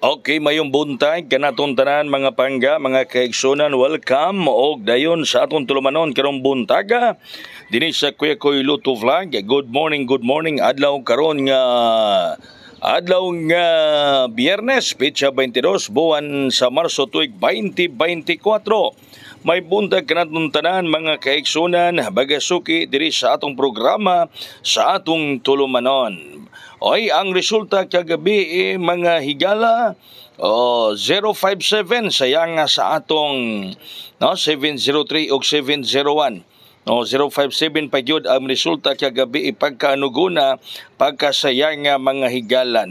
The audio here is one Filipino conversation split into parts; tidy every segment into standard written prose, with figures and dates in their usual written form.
Okay, mayong buntag kanatong tanan mga pangga, mga kaigsunan, welcome og dayon sa atong tulumanon karong buntaga dinhi sa Kuya Koy Luto Vlog. Good morning, adlaw karon nga Biyernes, petsa 22 buwan sa Marso tuig 2024. May buntag kanatong tanan mga kaigsunan, bagasuki diri sa atong programa sa atong tulumanon. Oy, ang resulta kagabi mga higala 057 sayang nga sa atong 703 o 701. 057 pa gyud ang resulta kagabi pagkaanuguna pagkasayang nga mga higala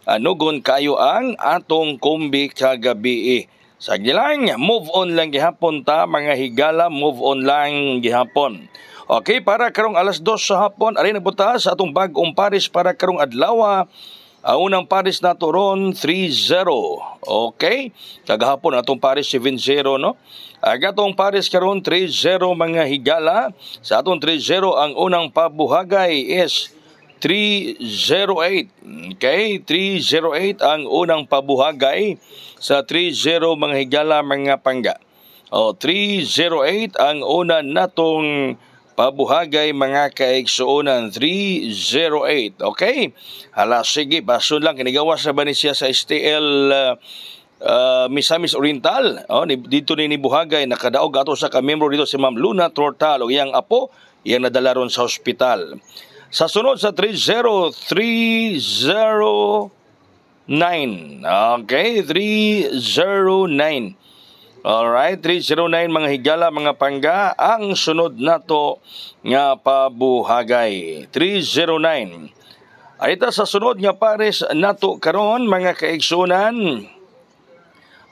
anugon kayo ang atong kombi kagabi. Sa gilang move on lang gihapon ta mga higala, move on lang gihapon. Okay, para karong alas 2 sa hapon, ari nabuta sa atong bag-ong pares para karong adlaw. Ang unang pares nato ron 3-0. Okay? Kagahapon atong pares 7-0 no. Agatong pares karon 3-0 mga higala. Sa atong 3-0 ang unang pabuhagay is 308. Okay, 308 ang unang pabuhagay sa 30 mga higala mga pangga. 308 ang una natong pabuhagay mga kaigsuonan 308. Okay? Hala, sige, baso lang kinigawas sa banisya sa STL Misamis Oriental. Dito ni buhagay nakadaog ato sa kamembro dito si Ma'am Luna Tortal o iyang apo, iyang nadala ron sa ospital. Sa sunod sa 30309. Okay, 309. Alright, 309 mga higala, mga pangga, ang sunod nato nga pabuhagay. 309. Ayta sa sunod nga pares nato karon mga kaigsunan.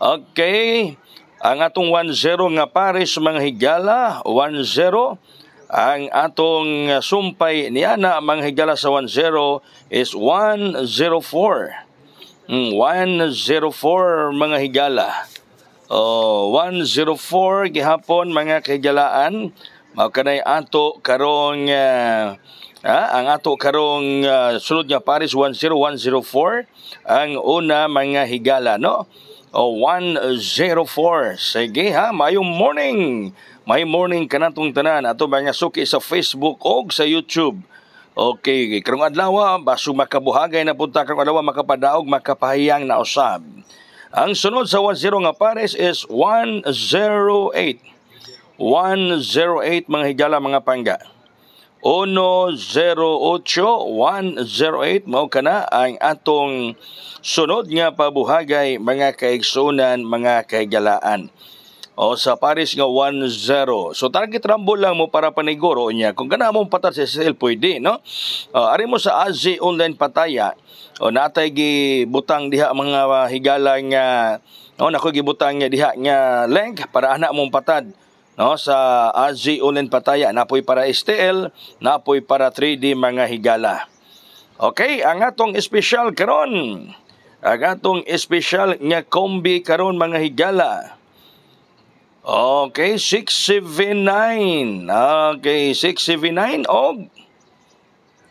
Okay, ang atong 10 nga pares mga higala, 10. Ang atong sumpay niana mga higala sa 10 is 104. 104 mga higala. 104 gihapon mga kahigalaan. Mao kanay ato karong ang ato karong sulod nga pares 10104 ang una mga higala 104. Sige mayong morning. May morning kanatong tanan ato mga suki sa Facebook o sa YouTube. Okay, karong adlaw baso makabuhagay na punta karong adlaw makapadaog makapahiyang na usab. Ang sunod sa 10 nga pares is 108. 108 mga higala mga pangga. 108, 108 mao kana ang atong sunod nga pabuhagay mga kaigsunan mga kahigalaan. Sa pares nga 10. So target rumble lang mo para paniguro niya. Kung kana mo patat sa SSL pwede ari mo sa AZ online pataya. Natay gibutang diha mga higala nga nako gibutang nga diha nga link para anak mong patad sa AZ online pataya, napoy para STL, napoy para 3D mga higala. Okay, ang atong special karon, ang atong special nga kombi karon mga higala. Okay, 679. Okay, 679 og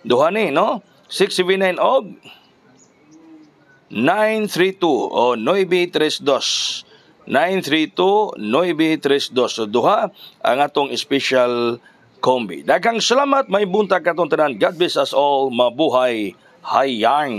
duha ni 679 og 932 932 932 so duha ang atong special kombi. Daghang salamat, may buntag katong tanan. God bless us all. Mabuhay hayang.